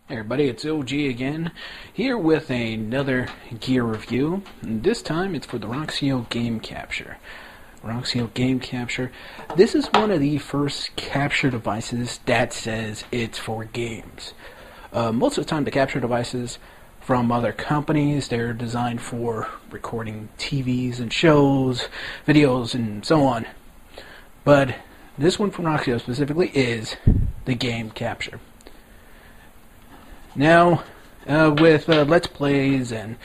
Hey everybody, it's OG again, here with another gear review. And this time it's for the Roxio Game Capture. Roxio Game Capture. This is one of the first capture devices that says it's for games. Most of the time the capture devices from other companies, they're designed for recording TVs and shows, videos, and so on. But this one from Roxio specifically is the Game Capture. Now, with Let's Plays and,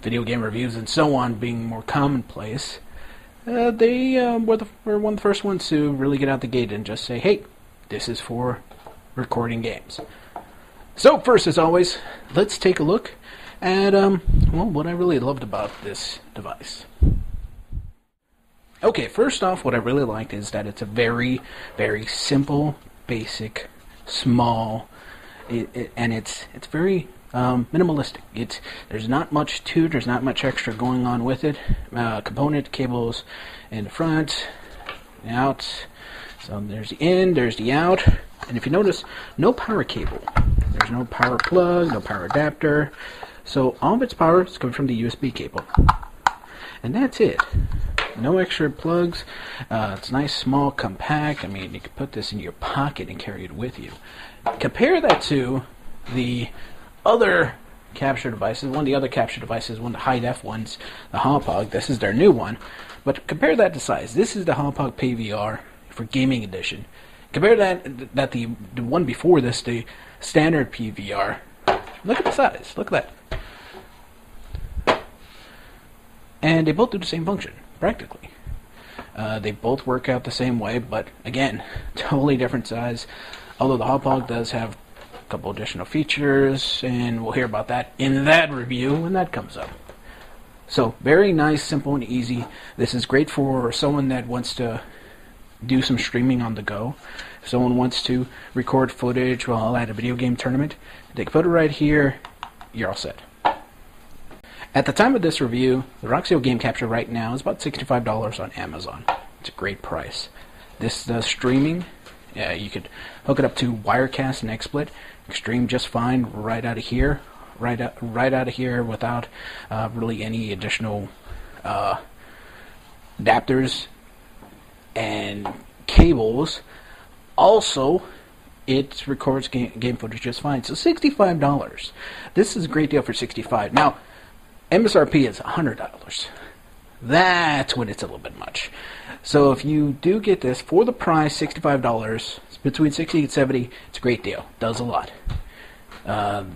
video game reviews and so on being more commonplace, they were one of the first ones to really get out the gate and just say, hey, this is for recording games. So, first, as always, let's take a look at, what I really loved about this device. Okay, first off, what I really liked is that it's a very, very simple, basic, small, and it's very minimalistic. There's not much to it. There's not much extra going on with it. Component cables in the front, out. So there's the in, there's the out, and if you notice, no power cable. There's no power plug, no power adapter. So all of its power is coming from the USB cable, and that's it. No extra plugs. It's nice, small, compact. I mean, you can put this in your pocket and carry it with you. Compare that to the other capture devices. One of the other capture devices, one of the high-def ones, the Hauppauge. This is their new one. But compare that to size. This is the Hauppauge PVR for gaming edition. Compare that the one before this, the standard PVR. Look at the size. Look at that. And they both do the same function, practically. They both work out the same way, but again, totally different size. Although the Hauppauge does have a couple additional features, and we'll hear about that in that review when that comes up. So, very nice, simple, and easy. This is great for someone that wants to do some streaming on the go. If someone wants to record footage while at a video game tournament, they can put it right here, you're all set. At the time of this review, the Roxio Game Capture right now is about $65 on Amazon. It's a great price. This does streaming. You could hook it up to Wirecast and XSplit, stream just fine right out of here, right out of here without really any additional adapters and cables. Also, it records game footage just fine. So $65. This is a great deal for $65. Now, MSRP is $100. That's when it's a little bit much. So if you do get this for the price, $65, it's between $60 and $70, it's a great deal. Does a lot.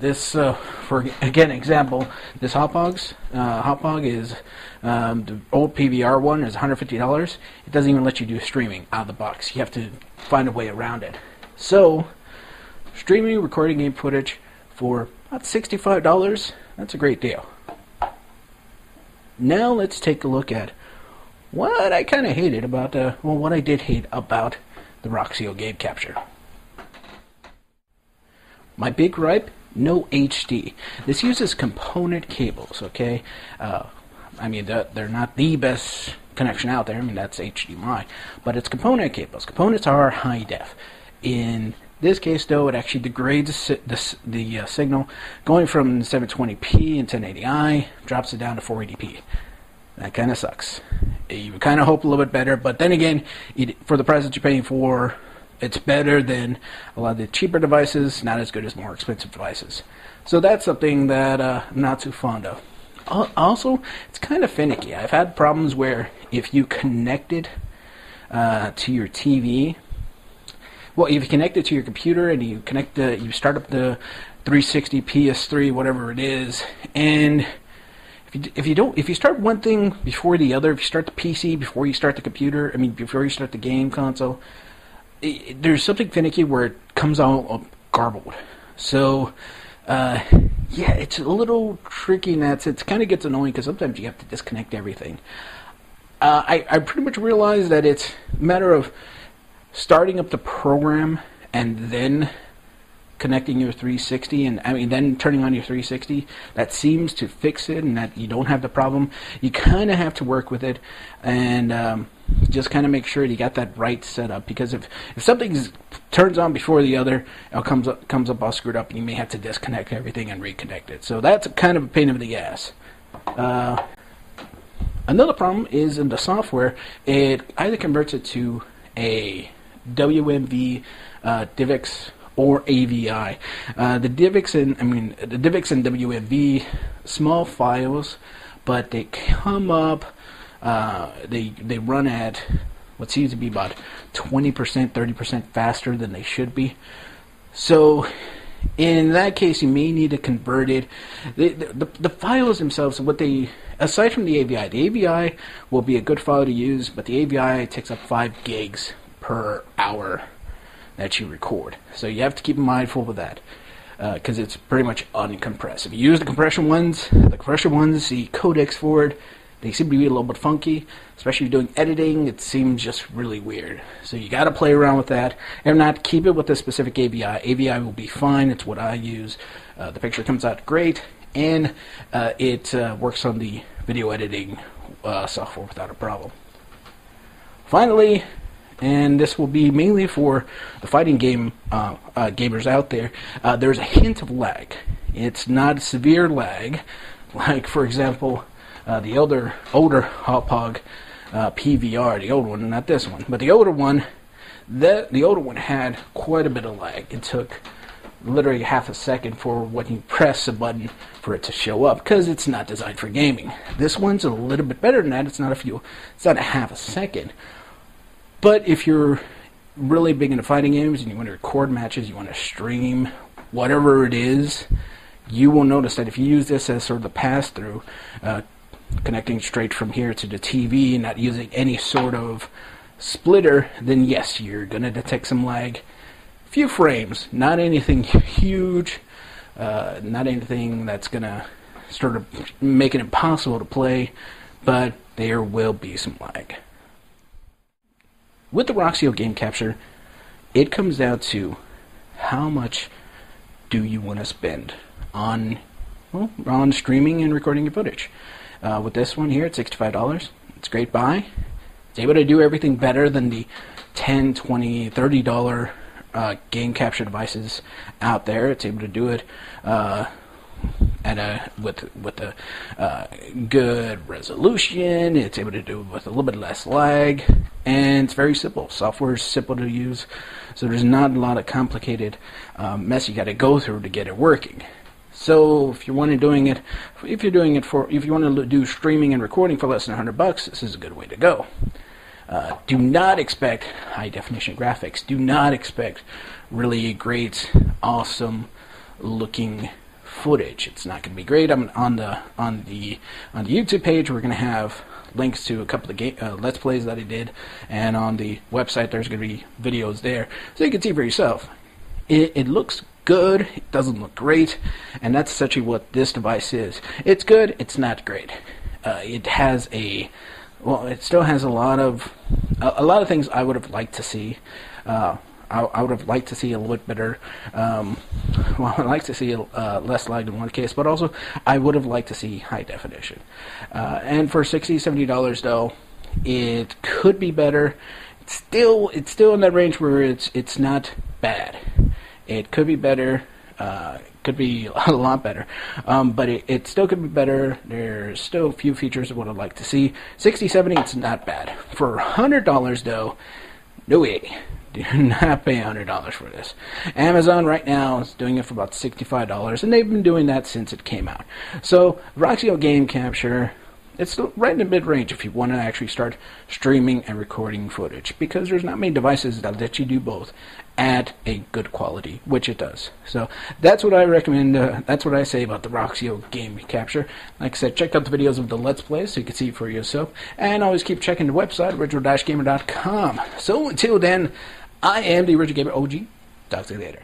This, for again example, this Hauppauge is the old PVR one is $150. It doesn't even let you do streaming out of the box. You have to find a way around it. So, streaming, recording game footage for about $65. That's a great deal. Now let's take a look at what I kind of hated about, what I did hate about the Roxio Game Capture. My big gripe, no HD. This uses component cables, okay? I mean, they're not the best connection out there. I mean, that's HDMI. But it's component cables. Components are high def. In this case, though, it actually degrades the signal, going from 720p and 1080i, drops it down to 480p. That kind of sucks. You kind of hope a little bit better, but then again, for the price that you're paying for, it's better than a lot of the cheaper devices, not as good as more expensive devices. So that's something that I'm not too fond of. Also, it's kind of finicky. I've had problems where if you connect it to your TV, well, if you connect it to your computer and you start up the 360 PS3, whatever it is, and if you start one thing before the other, if you start the PC before you start the computer, before you start the game console, there's something finicky where it comes out garbled. So, yeah, it's a little tricky in that sense. It kind of gets annoying because sometimes you have to disconnect everything. I pretty much realized that it's a matter of starting up the program and then connecting your 360 and then turning on your 360 that seems to fix it and that you don't have the problem. You kind of have to work with it and just kind of make sure you got that right setup, because if something turns on before the other, it comes up all screwed up and you may have to disconnect everything and reconnect it. So that's kind of a pain in the ass. Another problem is in the software. It either converts it to a WMV, DivX, or AVI. The DivX and WMV, small files, but they come up. They run at what seems to be about 20%, 30% faster than they should be. So in that case, you may need to convert it. The files themselves, aside from the AVI will be a good file to use, but the AVI takes up 5 gigs per hour that you record. So you have to keep mindful of that, because it's pretty much uncompressed. If you use the compression ones, the codecs for it, they seem to be a little bit funky, especially if you're doing editing. It seems just really weird. So you got to play around with that. If not, keep it with a specific AVI. AVI will be fine. It's what I use. The picture comes out great, and it works on the video editing software without a problem. Finally, and this will be mainly for the fighting game gamers out there, there's a hint of lag. It's not severe lag, like, for example, the older Hauppauge PVR, the old one, not this one, but the older one. The older one had quite a bit of lag. It took literally half a second for when you press a button for it to show up, because it's not designed for gaming. This one's a little bit better than that. It's not a half a second. But if you're really big into fighting games and you want to record matches, you want to stream, whatever it is, you will notice that if you use this as sort of the pass-through, connecting straight from here to the TV, not using any sort of splitter, then yes, you're going to detect some lag. Few frames, not anything huge, not anything that's going to sort of make it impossible to play, but there will be some lag. With the Roxio Game Capture, it comes down to how much do you want to spend on streaming and recording your footage. With this one here, it's $65. It's a great buy. It's able to do everything better than the $10, $20, $30 game capture devices out there. It's able to do it with a good resolution. It's able to do it with a little bit less lag, and it's very simple. Software is simple to use, so there's not a lot of complicated mess you got to go through to get it working. So if you want to do streaming and recording for less than $100, this is a good way to go. Do not expect high definition graphics. Do not expect really great, awesome looking footage. It's not going to be great. On the YouTube page, we're going to have links to a couple of Let's Plays that I did, and on the website there's going to be videos there, so you can see for yourself. It looks good. It doesn't look great, and that's essentially what this device is. It's good. It's not great. It still has a lot of things I would have liked to see. I would have liked to see a little bit better. I'd like to see less lag in one case, but also I would have liked to see high definition. And for $60, $70 though, it could be better. It's still in that range where it's not bad. It could be better. Could be a lot better, but it still could be better. There's still a few features of what I'd like to see. $60, $70, it's not bad. For $100 though, no way. Do not pay $100 for this. Amazon right now is doing it for about $65, and they've been doing that since it came out. So Roxio Game Capture, it's right in the mid-range if you want to actually start streaming and recording footage, because there's not many devices that let you do both at a good quality, which it does. So that's what I recommend. That's what I say about the Roxio Game Capture. Like I said, check out the videos of the Let's Plays so you can see it for yourself, and always keep checking the website, original-gamer.com. So until then, I am the Original Gamer OG. Talk to you later.